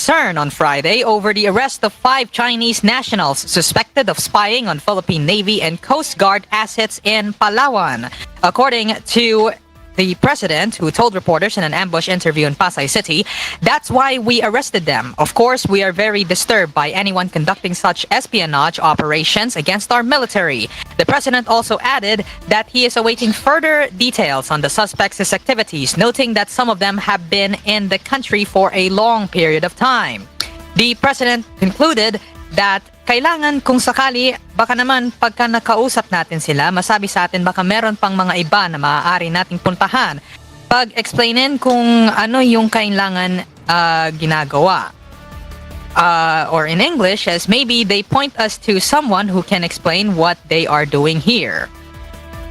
concern on Friday over the arrest of 5 Chinese nationals suspected of spying on Philippine Navy and Coast Guard assets in Palawan. According to the president, who told reporters in an ambush interview in Pasay City, "That's why we arrested them. Of course, we are very disturbed by anyone conducting such espionage operations against our military." The president also added that he is awaiting further details on the suspects' activities, noting that some of them have been in the country for a long period of time. The president concluded that kailangan kung sakali, baka naman pagka nakausap natin sila, masabi sa atin baka meron pang mga iba na maaari nating puntahan. Pag-explainin kung ano yung kailangan ginagawa. Or in English, as maybe they point us to someone who can explain what they are doing here.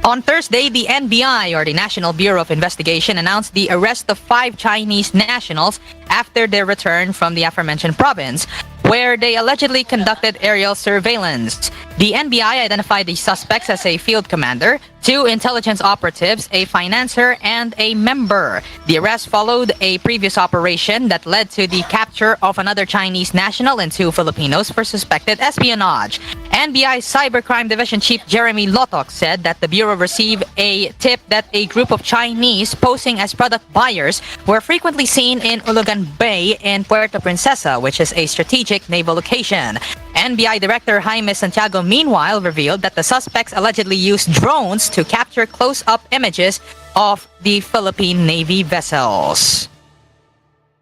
On Thursday, the NBI, or the National Bureau of Investigation, announced the arrest of 5 Chinese nationals after their return from the aforementioned province, where they allegedly conducted aerial surveillance. The NBI identified the suspects as a field commander, 2 intelligence operatives, a financier, and a member. The arrest followed a previous operation that led to the capture of another Chinese national and 2 Filipinos for suspected espionage. NBI Cybercrime Division Chief Jeremy Lotok said that the Bureau received a tip that a group of Chinese posing as product buyers were frequently seen in Ulugan Bay in Puerto Princesa, which is a strategic naval location. NBI Director Jaime Santiago meanwhile revealed that the suspects allegedly used drones to capture close-up images of the Philippine Navy vessels.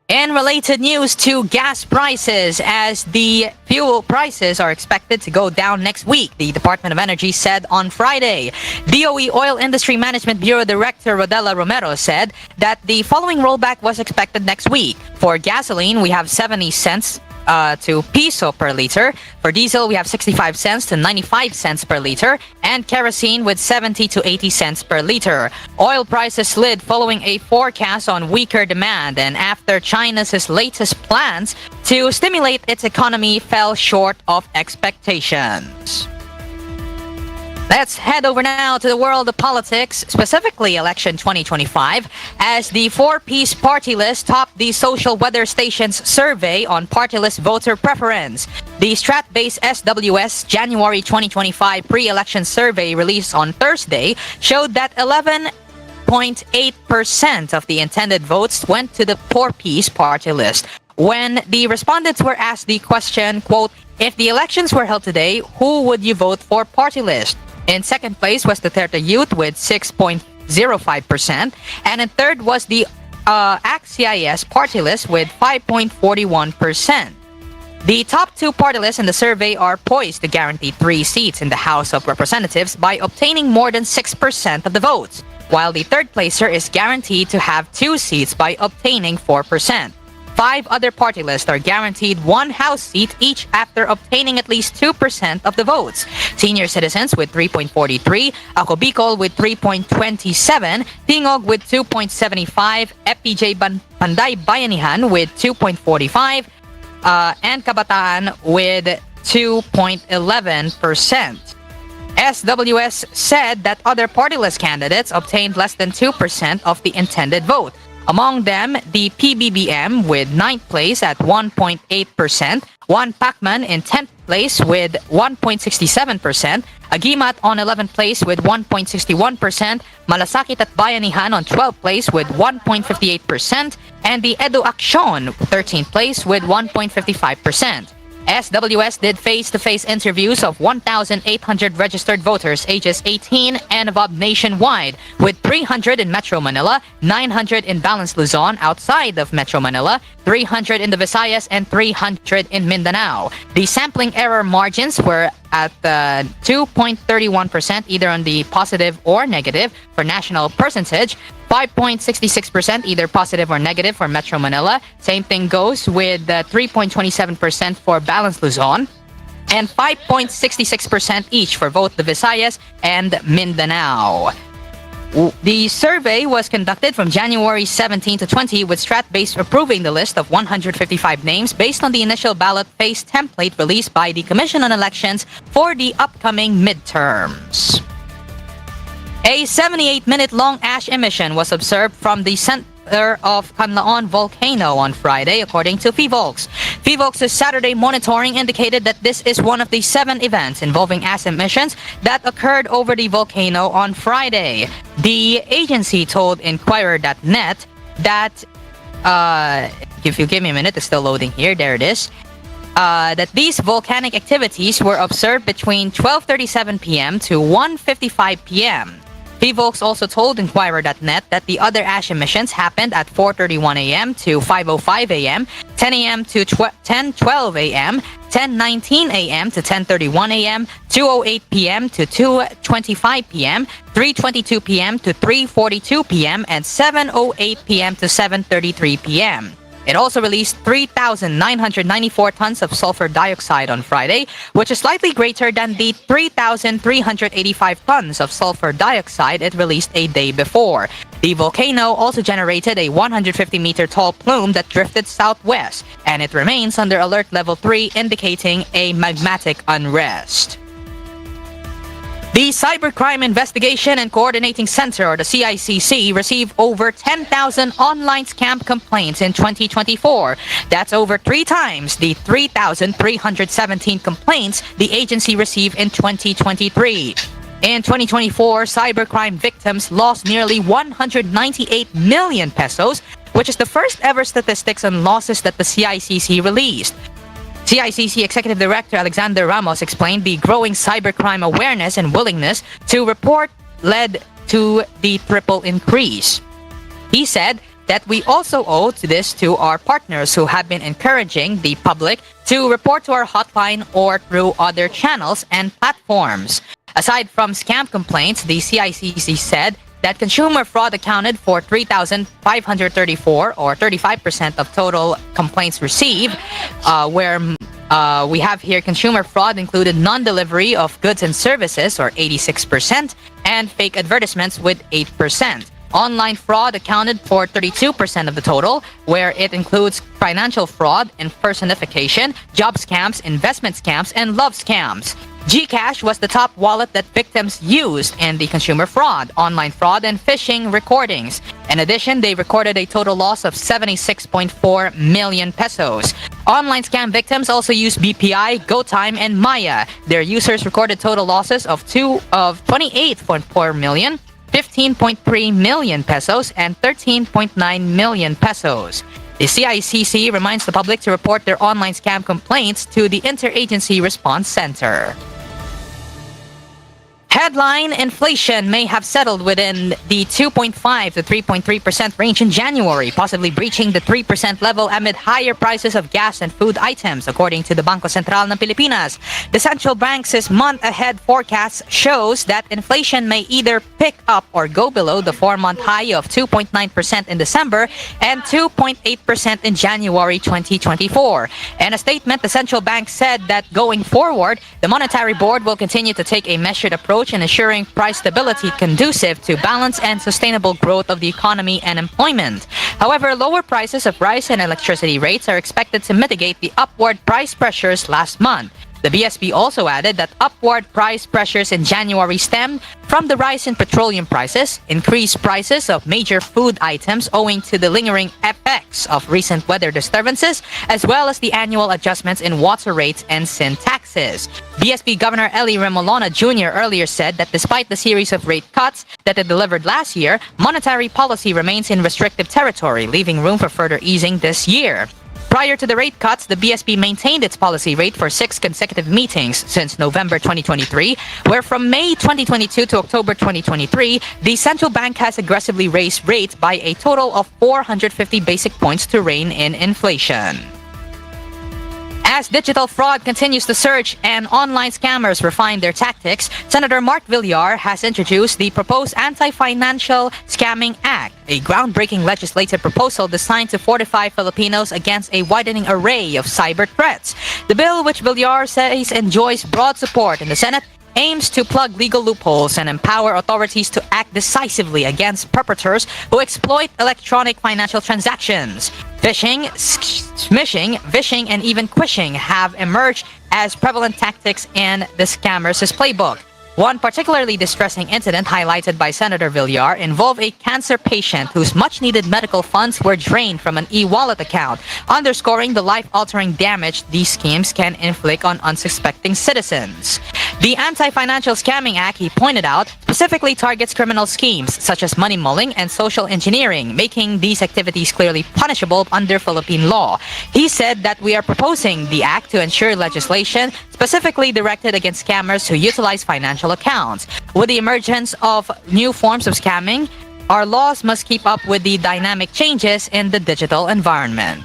In related news to gas prices, as the fuel prices are expected to go down next week, the Department of Energy said on Friday. DOE Oil Industry Management Bureau Director Rodela Romero said that the following rollback was expected next week. For gasoline, we have 70 cents to piso per liter. For diesel, we have 65 cents to 95 cents per liter, and kerosene with 70 to 80 cents per liter. Oil prices slid following a forecast on weaker demand, and after China's latest plans to stimulate its economy fell short of expectations. Let's head over now to the world of politics, specifically election 2025, as the 4-piece party list topped the social weather station's survey on party list voter preference. The Strat-based SWS January 2025 pre-election survey released on Thursday showed that 11.8% of the intended votes went to the 4-piece party list. When the respondents were asked the question, quote, "If the elections were held today, who would you vote for party list?" In second place was the Duterte Youth with 6.05%, and in third was the ACT-CIS party list with 5.41%. The top 2 party lists in the survey are poised to guarantee 3 seats in the House of Representatives by obtaining more than 6% of the votes, while the third placer is guaranteed to have 2 seats by obtaining 4%. 5 other party lists are guaranteed 1 House seat each after obtaining at least 2% of the votes. Senior Citizens with 3.43, Ako Bicol with 3.27, Tingog with 2.75, FPJ Panday Bayanihan with 2.45, and Kabataan with 2.11%. SWS said that other party list candidates obtained less than 2% of the intended vote. Among them, the PBBM with 9th place at 1.8%, One Pacman in 10th place with 1.67%, Agimat on 11th place with 1.61%, Malasakit at Bayanihan on 12th place with 1.58%, and the Edu Aksyon 13th place with 1.55%. SWS did face-to-face interviews of 1,800 registered voters ages 18 and above nationwide, with 300 in Metro Manila, 900 in Balanced Luzon outside of Metro Manila, 300 in the Visayas, and 300 in Mindanao. The sampling error margins were at 2.31% either on the positive or negative for national percentage, 5.66% either positive or negative for Metro Manila. Same thing goes with 3.27% for Balanced Luzon, and 5.66% each for both the Visayas and Mindanao. The survey was conducted from January 17 to 20, with Strat-based approving the list of 155 names based on the initial ballot phase template released by the Commission on Elections for the upcoming midterms. A 78-minute-long ash emission was observed from the center of Canlaon volcano on Friday, according to PVolx. PHIVOLC's Saturday monitoring indicated that this is one of the 7 events involving acid emissions that occurred over the volcano on Friday. The agency told Inquirer.net that, if you give me a minute, it's still loading here, there it is, that these volcanic activities were observed between 12:37 p.m. to 1:55 p.m. PHIVOLCS also told Inquirer.net that the other ash emissions happened at 4:31 a.m. to 5:05 a.m., 10 a.m. to 10:12 a.m., 10:19 a.m. to 10:31 a.m., 2:08 p.m. to 2:25 p.m., 3:22 p.m. to 3:42 p.m., and 7:08 p.m. to 7:33 p.m. It also released 3,994 tons of sulfur dioxide on Friday, which is slightly greater than the 3,385 tons of sulfur dioxide it released a day before. The volcano also generated a 150-meter tall plume that drifted southwest, and it remains under Alert Level 3, indicating a magmatic unrest. The Cybercrime Investigation and Coordinating Center, or the CICC, received over 10,000 online scam complaints in 2024. That's over 3 times the 3,317 complaints the agency received in 2023. In 2024, cybercrime victims lost nearly 198 million pesos, which is the first ever statistics on losses that the CICC released. CICC Executive Director Alexander Ramos explained the growing cybercrime awareness and willingness to report led to the triple increase. He said that we also owe this to our partners who have been encouraging the public to report to our hotline or through other channels and platforms. Aside from scam complaints, the CICC said that consumer fraud accounted for 3,534, or 35% of total complaints received, where we have here consumer fraud included non-delivery of goods and services, or 86%, and fake advertisements with 8%. Online fraud accounted for 32% of the total, where it includes financial fraud, impersonification, job scams, investment scams, and love scams. GCash was the top wallet that victims used in the consumer fraud, online fraud, and phishing recordings. In addition, they recorded a total loss of 76.4 million pesos. Online scam victims also used BPI, GoTime, and Maya. Their users recorded total losses of 28.4 million, 15.3 million pesos, and 13.9 million pesos. The CICC reminds the public to report their online scam complaints to the Interagency Response Center. Headline: inflation may have settled within the 2.5 to 3.3% range in January, possibly breaching the 3% level amid higher prices of gas and food items, according to the Bangko Sentral ng Pilipinas. The central bank's month-ahead forecast shows that inflation may either pick up or go below the 4-month high of 2.9% in December and 2.8% in January 2024. In a statement, the central bank said that going forward, the Monetary Board will continue to take a measured approach in ensuring price stability conducive to balance and sustainable growth of the economy and employment. However, lower prices of rice and electricity rates are expected to mitigate the upward price pressures last month. The BSP also added that upward price pressures in January stemmed from the rise in petroleum prices, increased prices of major food items owing to the lingering effects of recent weather disturbances, as well as the annual adjustments in water rates and sin taxes. BSP Governor Eli Remolona Jr. earlier said that despite the series of rate cuts that it delivered last year, monetary policy remains in restrictive territory, leaving room for further easing this year. Prior to the rate cuts, the BSP maintained its policy rate for 6 consecutive meetings since November 2023, where from May 2022 to October 2023, the central bank has aggressively raised rates by a total of 450 basic points to rein in inflation. As digital fraud continues to surge and online scammers refine their tactics, Senator Mark Villar has introduced the proposed Anti-Financial Scamming Act, a groundbreaking legislative proposal designed to fortify Filipinos against a widening array of cyber threats. The bill, which Villar says enjoys broad support in the Senate, aims to plug legal loopholes and empower authorities to act decisively against perpetrators who exploit electronic financial transactions. Phishing, smishing, vishing, and even quishing have emerged as prevalent tactics in the scammers' playbook. One particularly distressing incident highlighted by Senator Villar involved a cancer patient whose much-needed medical funds were drained from an e-wallet account, underscoring the life-altering damage these schemes can inflict on unsuspecting citizens. The Anti-Financial Scamming Act, he pointed out, specifically targets criminal schemes such as money mulling and social engineering, making these activities clearly punishable under Philippine law. He said that we are proposing the act to ensure legislation specifically directed against scammers who utilize financial accounts. With the emergence of new forms of scamming, our laws must keep up with the dynamic changes in the digital environment.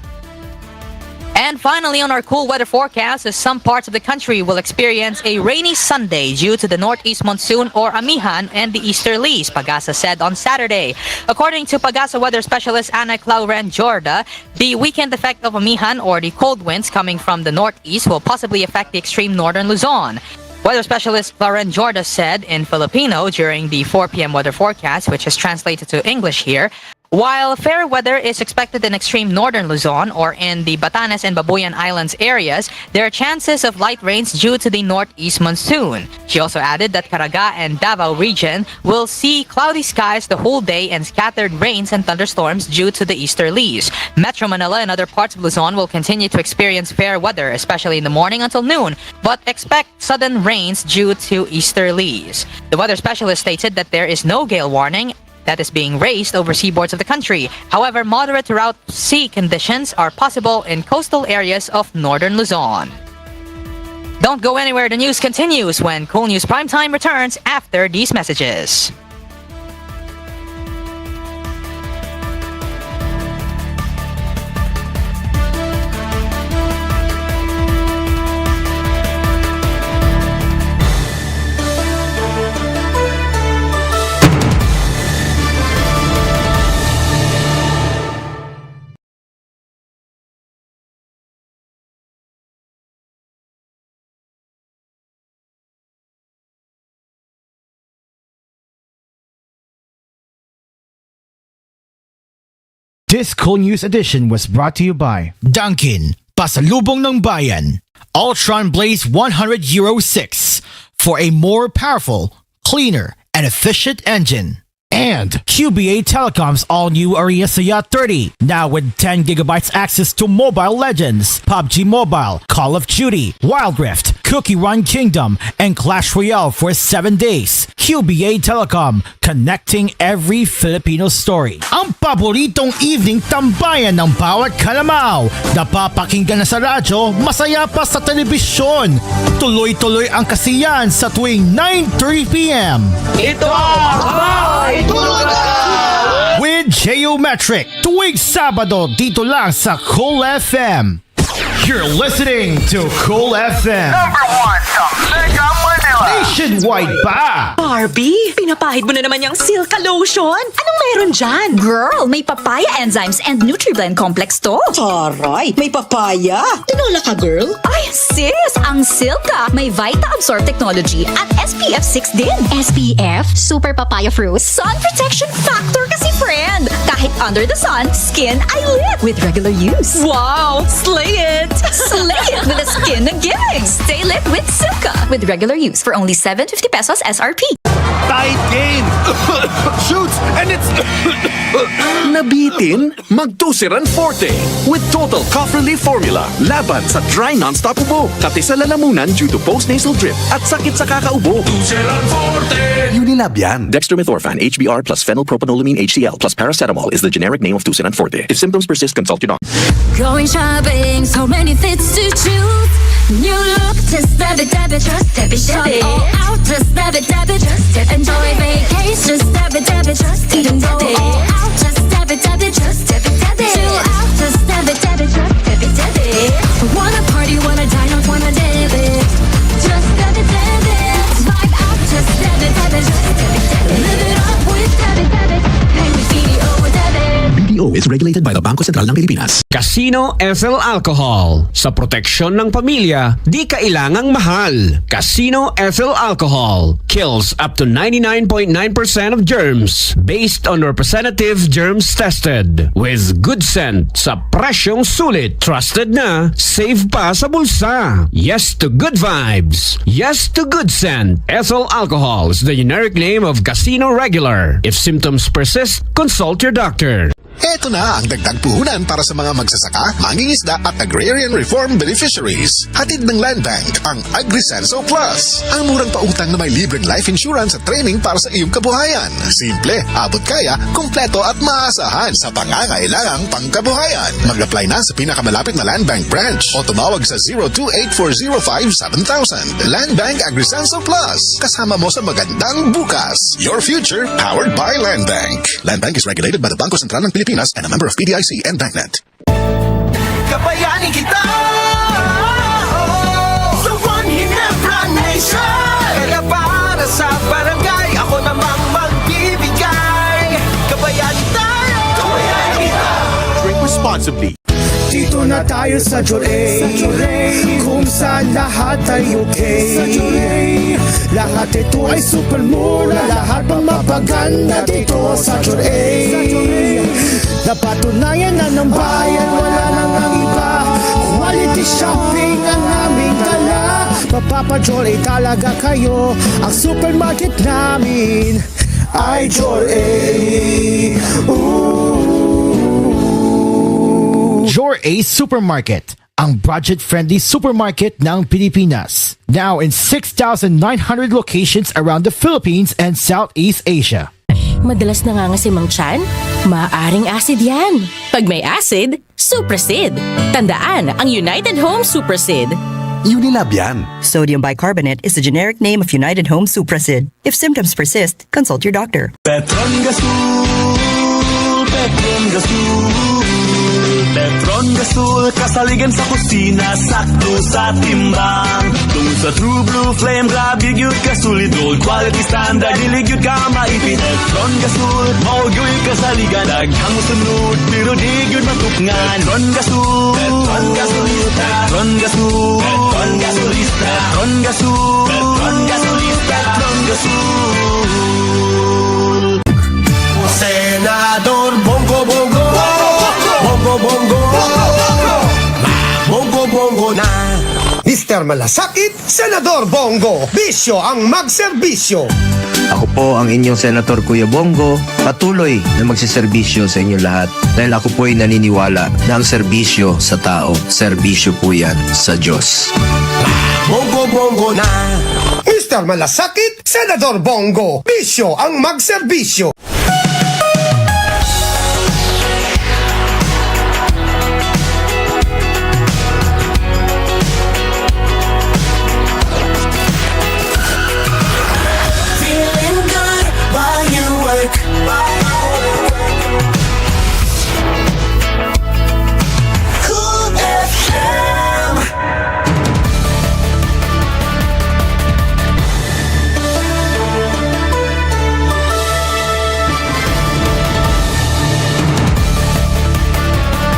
And finally, on our cool weather forecast, some parts of the country will experience a rainy Sunday due to the northeast monsoon or amihan and the easterlies, Pagasa said on Saturday. According to Pagasa weather specialist Ana Clauren Jorda, the weekend effect of amihan or the cold winds coming from the northeast will possibly affect the extreme northern Luzon. Weather specialist Clauren Jorda said in Filipino during the 4 p.m. weather forecast, which is translated to English here, while fair weather is expected in extreme northern Luzon or in the Batanes and Babuyan Islands areas, there are chances of light rains due to the northeast monsoon. She also added that Caraga and Davao region will see cloudy skies the whole day and scattered rains and thunderstorms due to the easterlies. Metro Manila and other parts of Luzon will continue to experience fair weather, especially in the morning until noon, but expect sudden rains due to easterlies. The weather specialist stated that there is no gale warning that is being raised over seaboards of the country. However, moderate throughout sea conditions are possible in coastal areas of northern Luzon. Don't go anywhere, the news continues when koolNews Primetime returns after these messages. This koolNews edition was brought to you by Dunkin, Pasalubong ng Bayan. Ultron Blaze 100 Euro 6 for a more powerful, cleaner, and efficient engine. and QBA Telecom's all-new Arena Saya 30, now with 10 gigabytes access to Mobile Legends, PUBG Mobile, Call of Duty, Wild Rift, Cookie Run Kingdom, and Clash Royale for 7 days. QBA Telecom, connecting every Filipino story. Ang paboritong evening tambayan ng bawat kalamaw. Napapakinggan na sa radyo, masaya pa sa telebisyon. Tuloy-tuloy ang kasiyahan sa tuwing 9:30 p.m. Ito ang Tulog na! With Geometric, tuwing Sabado dito lang sa Cool FM. You're listening to Cool FM. Number 1 sa Mega Manila. Nationwide pa! Barbie, pinapahid mo na naman yung Silka Lotion. Anong meron dyan? Girl, may papaya enzymes and NutriBlend complex to. Taray, may papaya. Tinola ka, girl? Ay, sis! Ang Silka may Vita-Absorb technology at SPF 6 din. SPF, Super Papaya Fruit. Sun protection factor kasi, friend! Kahit under the sun, skin ay lit with regular use. Wow, slay it! Slay it with the skin na gigs! Stay lit with Silka with regular use for only 750 pesos SRP. Tight game! Shoots! And it's... Nabitin? Magtusiran Forte with Total Cough Relief Formula. Laban sa dry non-stop ubo, kati sa lalamunan due to post-nasal drip at sakit sa kakaubo. Tusiran Forte! Unilab yan. Dextromethorphan HBr plus phenylpropanolamine HCl plus paracetamol is the generic name of Tusiran Forte. If symptoms persist, consult your doctor. Going shopping, so many fits to choose. New look, just dab it, just dab it, shop all out, just dab it, just dab it. Enjoy vacation, just dab it, just even go all out, just dab it, just dab it. Chill out, just dab it, just dab it. Wanna party, wanna dine out, wanna dab it. Just dab it, vibe out, just dab it, just dab it. Live it up with dab it. Hang with BDO with dab it. BDO is regulated by the Bangko Sentral ng Pilipinas. Casino Ethyl Alcohol. Sa proteksyon ng pamilya, di kailangang mahal. Casino Ethyl Alcohol kills up to 99.9% of germs based on representative germs tested with good scent sa presyong sulit. Trusted na, save pa sa bulsa. Yes to good vibes. Yes to good scent. Ethyl Alcohol is the generic name of Casino Regular. If symptoms persist, consult your doctor. Ito na ang dagdag puhunan para sa mga magsasaka, mangingisda at agrarian reform beneficiaries. Hatid ng Land Bank ang AgriSenso Plus. Ang murang pautang na may libreng life insurance at training para sa iyong kabuhayan. Simple, abot kaya, kumpleto at maasahan sa pangangailangang pangkabuhayan. Mag-apply na sa pinakamalapit na Land Bank branch o tumawag sa 0284057000. Land Bank AgriSenso Plus. Kasama mo sa magandang bukas. Your future powered by Land Bank. Land Bank is regulated by the Bangko Sentral ng Pilipinas and a member of PDIC and BancNet. Kabayanin kita sa One Ginebra Nation. Kaya para sa barangay, ako namang magbibigay. Kabayanin tayo, kabayanin kita. Drink responsibly. Dito na tayo sa Joray, kung saan lahat ay okay. Sa Joray, lahat ito ay super mura, lahat pang mapaganda dito sa Joray. Napatunayan na ng bayan, wala nang ang iba. Quality shopping ang aming dala. Mapapa-Joray talaga kayo, ang supermarket namin ay Joray. Joray Supermarket, ang budget-friendly supermarket ng Pilipinas. Now in 6,900 locations around the Philippines and Southeast Asia. Madalas nangangasim ang tiyan? Maaring acid yan. Pag may acid, Suprasid. Tandaan ang United Home Suprasid. Unilab yan. Sodium bicarbonate is the generic name of United Home Suprasid. If symptoms persist, consult your doctor. Petron Gasul, Petron Gasul. Petron Gasul, kasaligan sa kusina, sakto sa timbang. Tungkol sa True Blue Flame, grabe yun kasulid. Gold quality standard, dilig ka maipit. Petron Gasul, maugoy kasaligan. Daghang sunod, pero di yun matukngan. Petron Gasul, Petron Gasolista. Petron Gasul, Petron Gasolista. Petron Gasul, Petron Gasolista. Petron Gasul. Senador Bongo Bongo, Bongo Bongo, Bongo Bongo na. Mr. Malasakit, Senador Bongo, bisyo ang magserbisyo. Ako po ang inyong Senator Kuya Bongo, patuloy na magsiserbisyo sa inyo lahat dahil ako po ay naniniwala na ang serbisyo sa tao, serbisyo po yan sa Diyos. Bongo Bongo na. Mr. Malasakit, Senador Bongo, bisyo ang magserbisyo.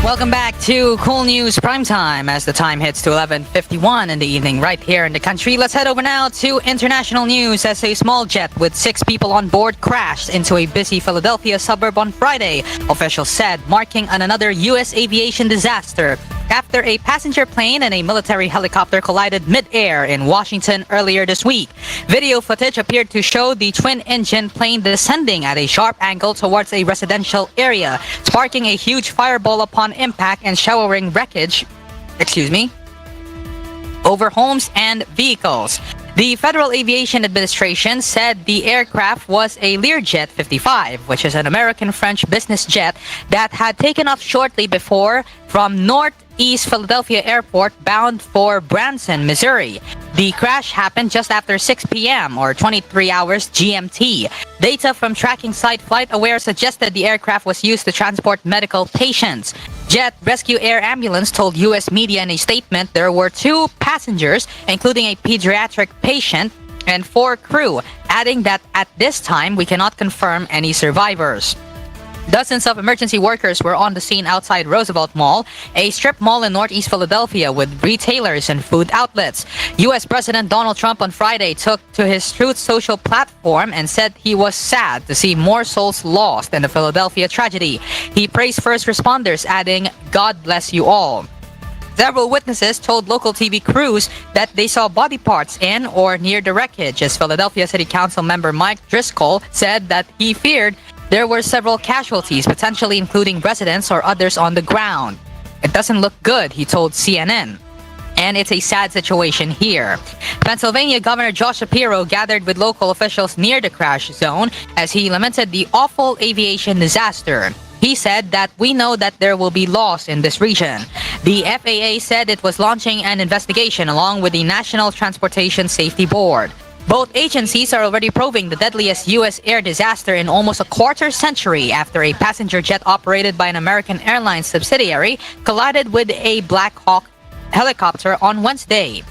Welcome back to Cool News Primetime as the time hits to 11:51 in the evening right here in the country. Let's head over now to international news as a small jet with 6 people on board crashed into a busy Philadelphia suburb on Friday, officials said, marking another U.S. aviation disaster after a passenger plane and a military helicopter collided mid-air in Washington earlier this week. Video footage appeared to show the twin-engine plane descending at a sharp angle towards a residential area, sparking a huge fireball upon impact and showering wreckage, over homes and vehicles. The Federal Aviation Administration said the aircraft was a Learjet 55, which is an American-French business jet that had taken off shortly before from Northeast Philadelphia Airport bound for Branson, Missouri. The crash happened just after 6 p.m. or 23 hours GMT. Data from tracking site FlightAware suggested the aircraft was used to transport medical patients. Jet Rescue Air Ambulance told U.S. media in a statement there were 2 passengers, including a pediatric patient, and 4 crew, adding that at this time we cannot confirm any survivors. Dozens of emergency workers were on the scene outside Roosevelt Mall, a strip mall in Northeast Philadelphia with retailers and food outlets. U.S. President Donald Trump on Friday took to his Truth Social platform and said he was sad to see more souls lost in the Philadelphia tragedy. He praised first responders, adding, "God bless you all." Several witnesses told local TV crews that they saw body parts in or near the wreckage, as Philadelphia City Council member Mike Driscoll said that he feared there were several casualties, potentially including residents or others on the ground. "It doesn't look good," he told CNN. And it's a sad situation here. Pennsylvania Governor Josh Shapiro gathered with local officials near the crash zone as he lamented the awful aviation disaster. He said that we know that there will be loss in this region. The FAA said it was launching an investigation along with the National Transportation Safety Board. Both agencies are already probing the deadliest U.S. air disaster in almost a quarter century after a passenger jet operated by an American Airlines subsidiary collided with a Black Hawk helicopter on Wednesday.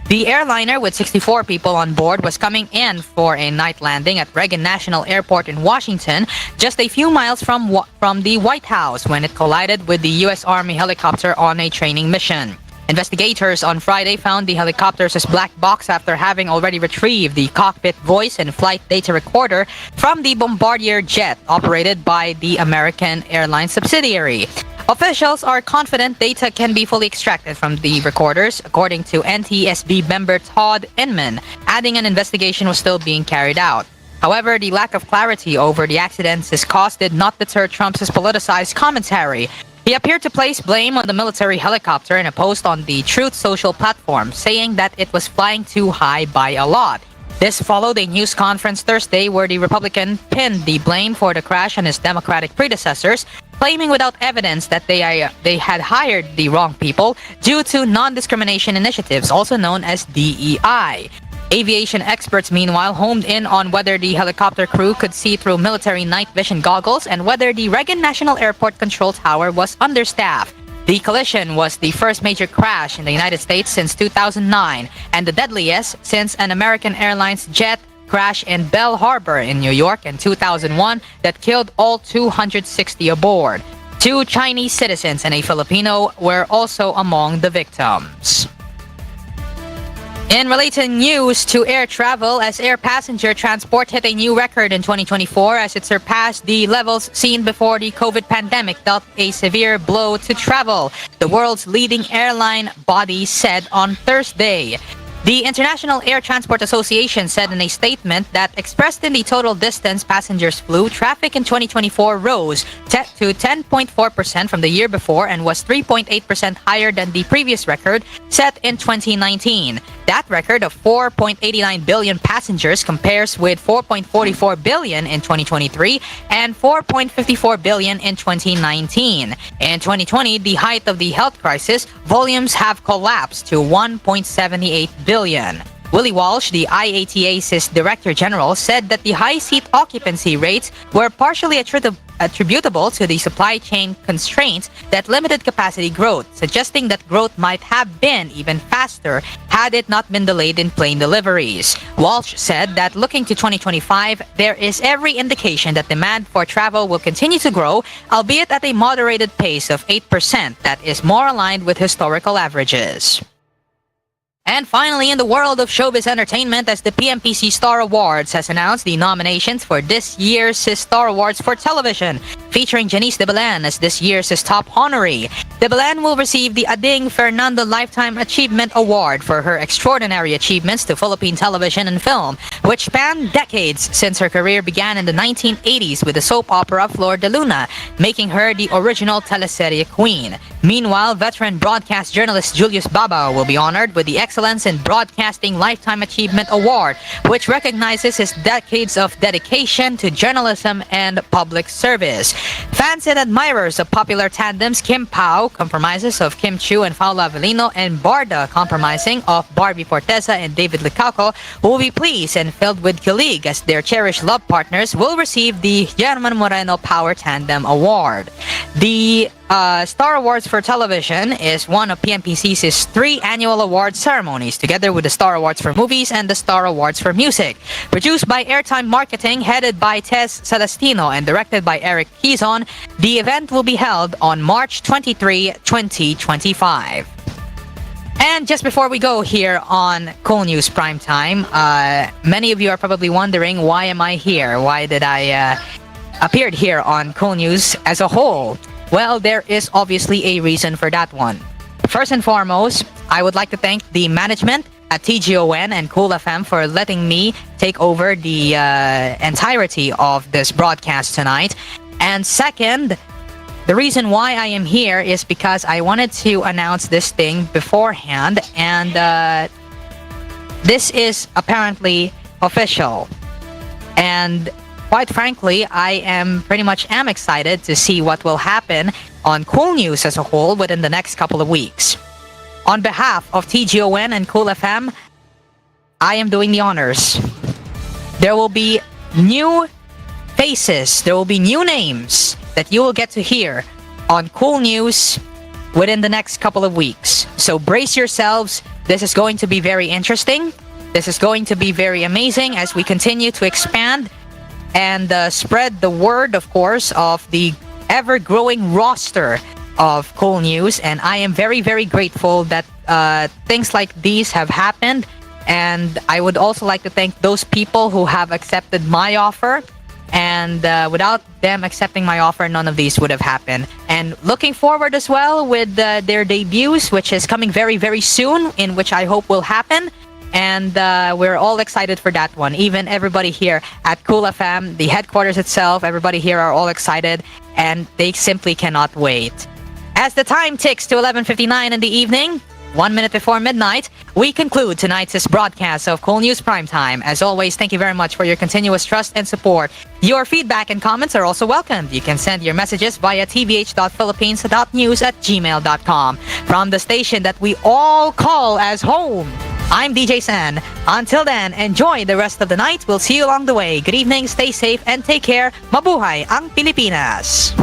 The airliner, with 64 people on board, was coming in for a night landing at Reagan National Airport in Washington, just a few miles from the White House, when it collided with the U.S. Army helicopter on a training mission. Investigators on Friday found the helicopter's black box after having already retrieved the cockpit voice and flight data recorder from the Bombardier jet operated by the American Airlines subsidiary. Officials are confident data can be fully extracted from the recorders, according to NTSB member Todd Inman, adding an investigation was still being carried out. However, the lack of clarity over the accident's cause did not deter Trump's politicized commentary. He appeared to place blame on the military helicopter in a post on the Truth Social platform, saying that it was flying too high by a lot. This followed a news conference Thursday where the Republican pinned the blame for the crash on his Democratic predecessors, claiming without evidence that they had hired the wrong people due to non-discrimination initiatives, also known as DEI. Aviation experts, meanwhile, homed in on whether the helicopter crew could see through military night vision goggles and whether the Reagan National Airport control tower was understaffed. The collision was the first major crash in the United States since 2009 and the deadliest since an American Airlines jet crash in Bell Harbor in New York in 2001 that killed all 260 aboard. 2 Chinese citizens and a Filipino were also among the victims. In related news to air travel, as air passenger transport hit a new record in 2024 as it surpassed the levels seen before the COVID pandemic, dealt a severe blow to travel, the world's leading airline body said on Thursday. The International Air Transport Association said in a statement that expressed in the total distance passengers flew, traffic in 2024 rose to 10.4% from the year before and was 3.8% higher than the previous record set in 2019. That record of 4.89 billion passengers compares with 4.44 billion in 2023 and 4.54 billion in 2019. In 2020, the height of the health crisis, volumes have collapsed to 1.78 billion. Willie Walsh, the IATA's Director General, said that the high seat occupancy rates were partially attributable to the supply chain constraints that limited capacity growth, suggesting that growth might have been even faster had it not been delayed in plane deliveries. Walsh said that looking to 2025, there is every indication that demand for travel will continue to grow, albeit at a moderated pace of 8% that is more aligned with historical averages. And finally, in the world of showbiz entertainment, as the PMPC Star Awards has announced the nominations for this year's Star Awards for television, featuring Janice de Belen as this year's top honoree. De Belen will receive the Ading Fernando Lifetime Achievement Award for her extraordinary achievements to Philippine television and film, which span decades since her career began in the 1980s with the soap opera Flor de Luna, making her the original teleserye queen. Meanwhile, veteran broadcast journalist Julius Baba will be honored with the Excellence in Broadcasting Lifetime Achievement Award, which recognizes his decades of dedication to journalism and public service. Fans and admirers of popular tandems Kim Pao, compromises of Kim Chiu and Paula Avellino, and Barda, compromising of Barbie Forteza and David Licauco, will be pleased and filled with kilig as their cherished love partners will receive the German Moreno Power Tandem Award. The Star Awards for Television is one of PMPC's 3 annual award ceremonies, together with the Star Awards for Movies and the Star Awards for Music. Produced by Airtime Marketing, headed by Tess Celestino, and directed by Eric Kizon, the event will be held on March 23, 2025. And just before we go here on koolNews Primetime, many of you are probably wondering, why am I here? Why did I appeared here on koolNews as a whole? Well, there is obviously a reason for that one. First and foremost, I would like to thank the management at TGON and Kool FM for letting me take over the entirety of this broadcast tonight. And second, the reason why I am here is because I wanted to announce this thing beforehand, and this is apparently official. And quite frankly, I am pretty much excited to see what will happen on koolNews as a whole within the next couple of weeks. On behalf of TGON and Kool FM, I am doing the honors. There will be new faces, there will be new names that you will get to hear on koolNews within the next couple of weeks. So brace yourselves. This is going to be very interesting. This is going to be very amazing as we continue to expand and spread the word, of course, of the ever-growing roster of koolNews. And I am very, very grateful that things like these have happened. And I would also like to thank those people who have accepted my offer. And without them accepting my offer, none of these would have happened. And looking forward as well with their debuts, which is coming very, very soon, in which I hope will happen. And we're all excited for that one. Even everybody here at Kool FM, the headquarters itself, everybody here are all excited. And they simply cannot wait. As the time ticks to 11:59 in the evening, 1 minute before midnight, we conclude tonight's broadcast of koolNews Primetime. As always, thank you very much for your continuous trust and support. Your feedback and comments are also welcomed. You can send your messages via tvh.philippines.news@gmail.com. From the station that we all call as home, I'm DJ San. Until then, enjoy the rest of the night. We'll see you along the way. Good evening, stay safe, and take care. Mabuhay ang Pilipinas!